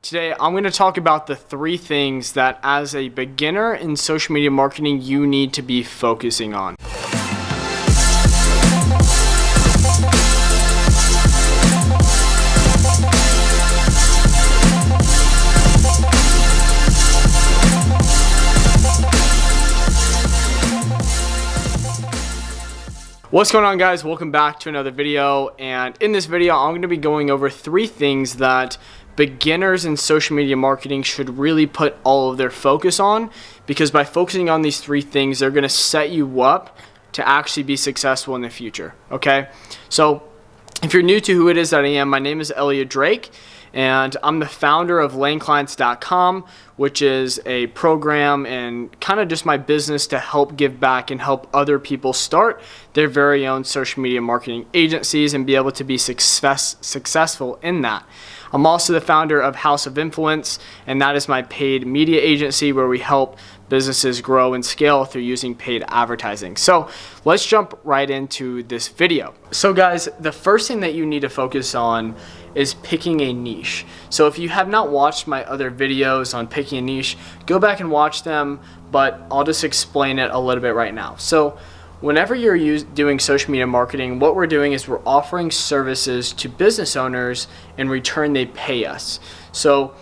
Today, I'm going to talk about the 3 things that as a beginner in social media marketing, you need to be focusing on. What's going on, guys? Welcome back to another video, and in this video I'm going to be going over 3 things that beginners in social media marketing should really put all of their focus on, because by focusing on these 3 things, they're going to set you up to actually be successful in the future. Okay, so if you're new to who it is that I am, my name is Elliot Drake, and I'm the founder of LaneClients.com, which is a program and kind of just my business to help give back and help other people start their very own social media marketing agencies and be able to be successful in that. I'm also the founder of House of Influence, and that is my paid media agency where we help businesses grow and scale through using paid advertising. So let's jump right into this video. So guys, the first thing that you need to focus on is picking a niche. So if you have not watched my other videos on picking a niche, go back and watch them, but I'll just explain it a little bit right now. So whenever you're doing social media marketing, what we're doing is we're offering services to business owners. In return, they pay us. So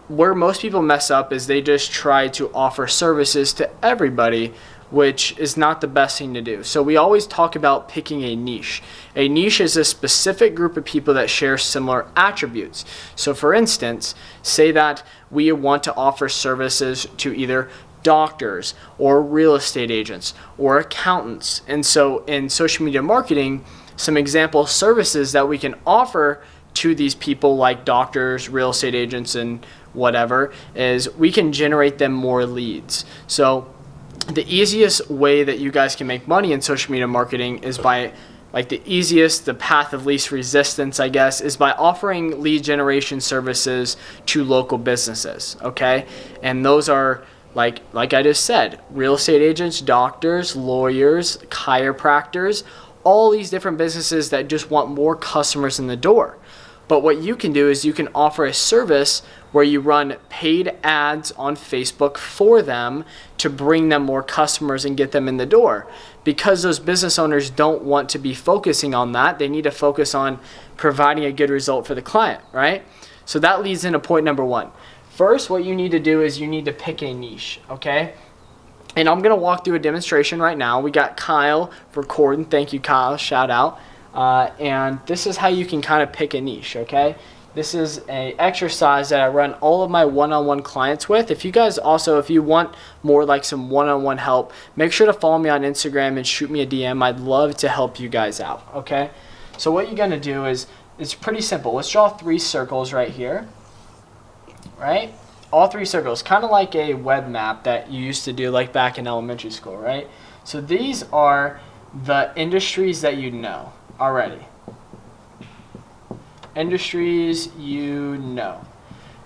where most people mess up is they just try to offer services to everybody, which is not the best thing to do. So we always talk about picking a niche. A niche is a specific group of people that share similar attributes. So for instance, say that we want to offer services to either doctors or real estate agents or accountants. And so in social media marketing, some example services that we can offer to these people like doctors, real estate agents, and whatever, is we can generate them more leads. So the easiest way that you guys can make money in social media marketing is by, the path of least resistance, I guess, is by offering lead generation services to local businesses, okay? And those are, like I just said, real estate agents, doctors, lawyers, chiropractors, all these different businesses that just want more customers in the door. But what you can do is you can offer a service where you run paid ads on Facebook for them to bring them more customers and get them in the door. Because those business owners don't want to be focusing on that, they need to focus on providing a good result for the client, right? So that leads into point number 1. First, what you need to do is you need to pick a niche, okay? And I'm going to walk through a demonstration right now. We got Kyle recording. Thank you, Kyle. Shout out. And this is how you can kind of pick a niche, okay? This is an exercise that I run all of my one-on-one clients with. If you guys also, if you want more like some one-on-one help, make sure to follow me on Instagram and shoot me a DM. I'd love to help you guys out, okay? So what you're going to do is, it's pretty simple. Let's draw 3 circles right here, right? All 3 circles, kind of like a web map that you used to do like back in elementary school, right? So these are the industries that you know already. Industries you know.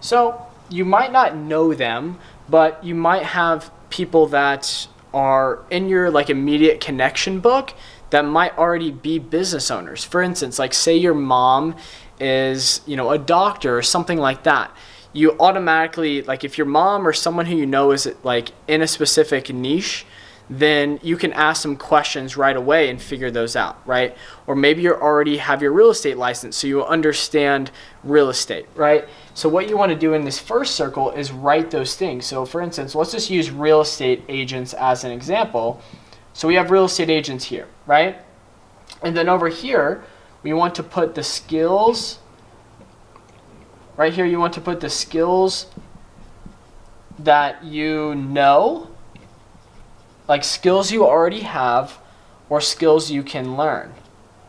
So you might not know them, but you might have people that are in your immediate connection book that might already be business owners. For instance, say your mom is, a doctor or something like that. You automatically, if your mom or someone who you know is in a specific niche, then you can ask some questions right away and figure those out, right? Or maybe you already have your real estate license, so you understand real estate, right? So what you want to do in this first circle is write those things. So for instance, let's just use real estate agents as an example. So we have real estate agents here, right? And then over here, we want to put the skills. Right here, you want to put the skills that you know, like skills you already have or skills you can learn,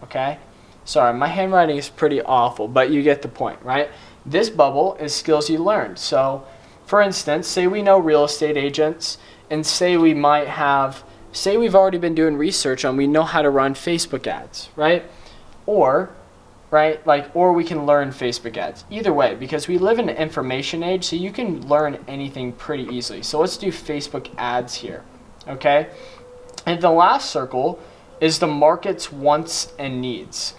okay? Sorry, my handwriting is pretty awful, but you get the point, right? This bubble is skills you learned. So, for instance, say we know real estate agents, and say we've already been doing research on, we know how to run Facebook ads, right? Or we can learn Facebook ads. Either way, because we live in an information age, so you can learn anything pretty easily. So let's do Facebook ads here, okay? And the last circle is the market's wants and needs.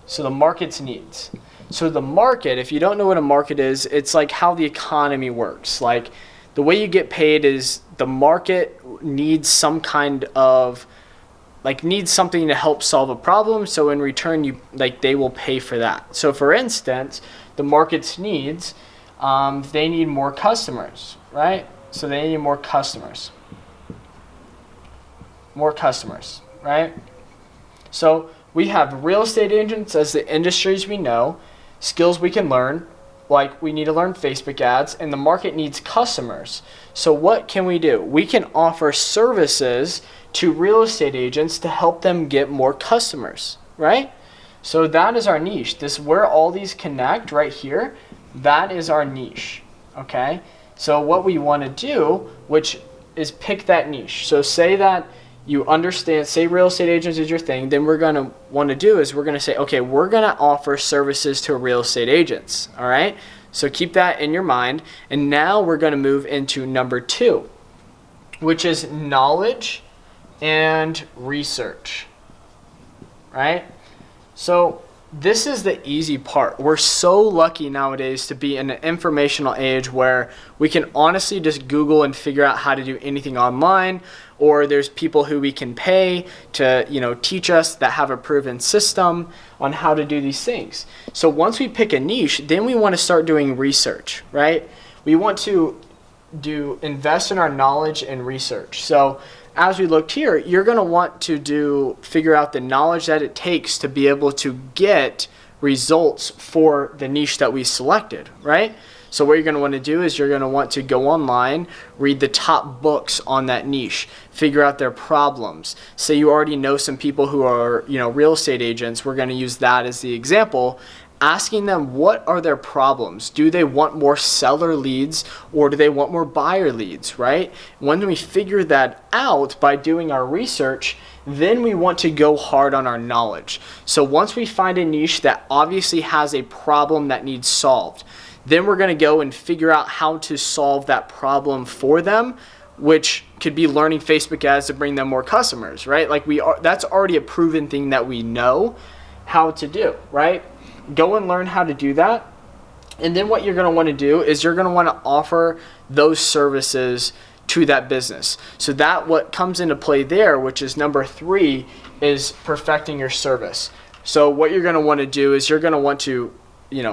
So the market's needs. So the market, if you don't know what a market is, it's like how the economy works. Like the way you get paid is the market needs some kind of needs something to help solve a problem. So in return, they will pay for that. So for instance, the market's needs, they need more customers, right? So they need more customers. More customers, right? So we have real estate agents as the industries we know, skills we can learn, like we need to learn Facebook ads, and the market needs customers. So what can we do? We can offer services to real estate agents to help them get more customers, right? So that is our niche. This where all these connect right here, that is our niche, okay? So what we want to do, which is pick that niche. So say that you understand, say real estate agents is your thing, then we're going to want to do is we're going to say, okay, we're going to offer services to real estate agents, all right? So keep that in your mind. And now we're going to move into number 2, which is knowledge and research, right? So this is the easy part. We're so lucky nowadays to be in an informational age where we can honestly just Google and figure out how to do anything online, or there's people who we can pay to, teach us that have a proven system on how to do these things. So once we pick a niche, then we want to start doing research, right? We want to invest in our knowledge and research. So as we looked here, you're going to want to figure out the knowledge that it takes to be able to get results for the niche that we selected, right? So what you're going to want to do is you're going to want to go online, read the top books on that niche, figure out their problems. Say you already know some people who are, real estate agents. We're going to use that as the example. Asking them what are their problems. Do they want more seller leads or do they want more buyer leads, right? When we figure that out by doing our research, then we want to go hard on our knowledge. So once we find a niche that obviously has a problem that needs solved, then we're going to go and figure out how to solve that problem for them, which could be learning Facebook ads to bring them more customers, right? That's already a proven thing that we know how to do, right? Go and learn how to do that. And then what you're going to want to do is you're going to want to offer those services to that business. So that what comes into play there, which is number 3, is perfecting your service. So what you're going to want to do is you're going to want to,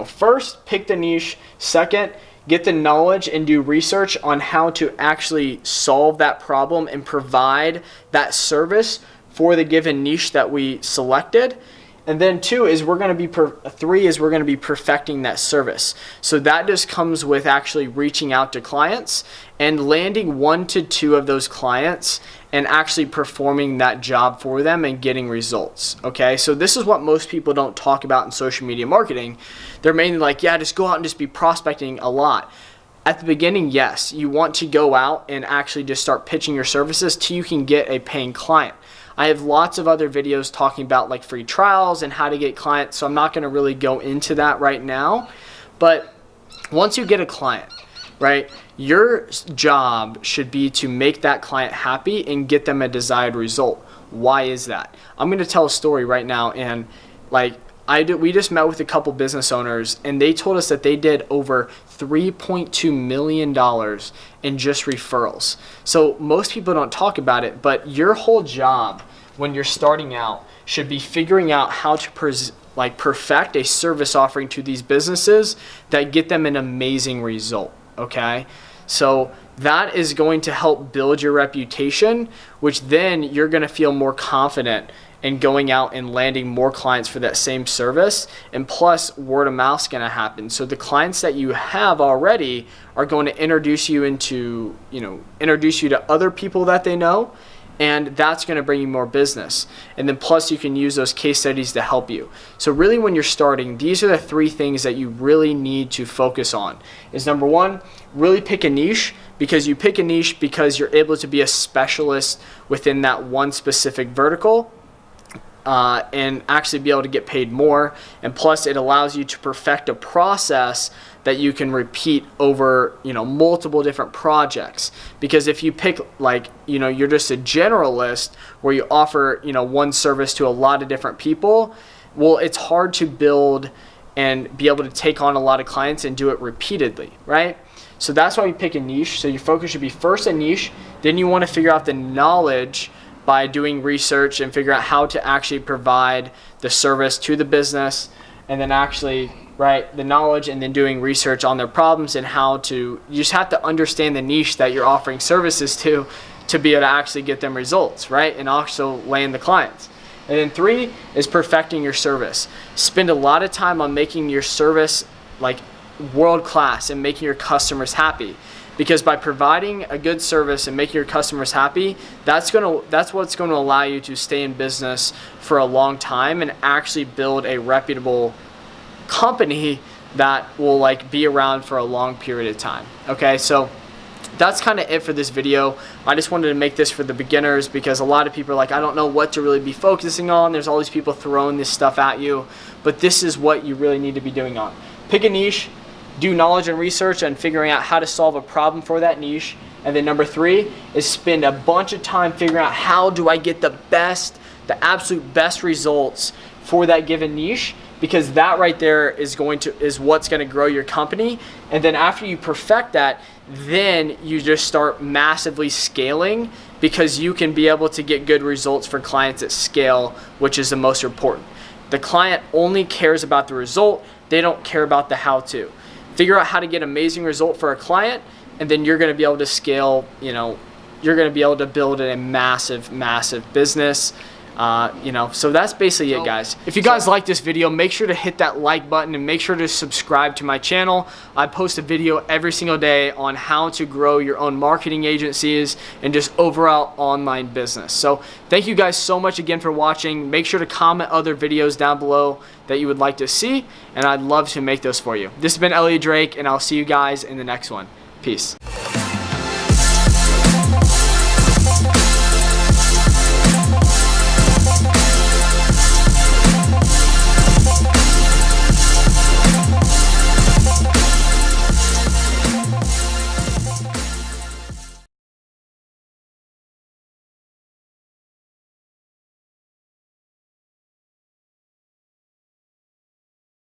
first pick the niche, second, get the knowledge and do research on how to actually solve that problem and provide that service for the given niche that we selected. And then 3 is we're going to be perfecting that service. So that just comes with actually reaching out to clients and landing 1 to 2 of those clients and actually performing that job for them and getting results. Okay, so this is what most people don't talk about in social media marketing. They're mainly like, yeah, just go out and just be prospecting a lot. At the beginning, yes, you want to go out and actually just start pitching your services till you can get a paying client. I have lots of other videos talking about free trials and how to get clients, so I'm not going to really go into that right now. But once you get a client, right, your job should be to make that client happy and get them a desired result. Why is that? I'm going to tell a story right now, and we just met with a couple business owners, and they told us that they did over $3.2 million in just referrals. So most people don't talk about it, but your whole job when you're starting out should be figuring out how to perfect a service offering to these businesses that get them an amazing result, okay? So that is going to help build your reputation, which then you're going to feel more confident in going out and landing more clients for that same service. And plus, word of mouth is going to happen. So the clients that you have already are going to introduce you to other people that they know, and that's going to bring you more business. And then plus you can use those case studies to help you. So really when you're starting, these are the 3 things that you really need to focus on. Is number 1, really pick a niche, because you pick a niche because you're able to be a specialist within that one specific vertical. And actually be able to get paid more, and plus it allows you to perfect a process that you can repeat over multiple different projects. Because if you pick you're just a generalist where you offer one service to a lot of different people, well, it's hard to build and be able to take on a lot of clients and do it repeatedly, right? So that's why we pick a niche. So your focus should be first a niche, then you want to figure out the knowledge by doing research and figure out how to actually provide the service to the business, and then actually, right, the knowledge, and then doing research on their problems and how to, you just have to understand the niche that you're offering services to be able to actually get them results, right? And also land the clients. And then 3 is perfecting your service. Spend a lot of time on making your service like world class and making your customers happy. Because by providing a good service and making your customers happy, that's what's going to allow you to stay in business for a long time and actually build a reputable company that will like be around for a long period of time. Okay, so that's kind of it for this video. I just wanted to make this for the beginners because a lot of people are like, I don't know what to really be focusing on. There's all these people throwing this stuff at you, but this is what you really need to be doing on. Pick a niche, do knowledge and research on figuring out how to solve a problem for that niche. And then number 3 is spend a bunch of time figuring out how do I get the absolute best results for that given niche, because that right there is what's going to grow your company. And then after you perfect that, then you just start massively scaling, because you can be able to get good results for clients at scale, which is the most important. The client only cares about the result. They don't care about the how-to. Figure out how to get amazing result for a client, and then you're going to be able to scale, you're going to be able to build a massive, massive business. So that's basically it, guys. If you guys like this video, make sure to hit that like button and make sure to subscribe to my channel. I post a video every single day on how to grow your own marketing agencies and just overall online business. So thank you guys so much again for watching. Make sure to comment other videos down below that you would like to see, and I'd love to make those for you. This has been Elliot Drake, and I'll see you guys in the next one. Peace.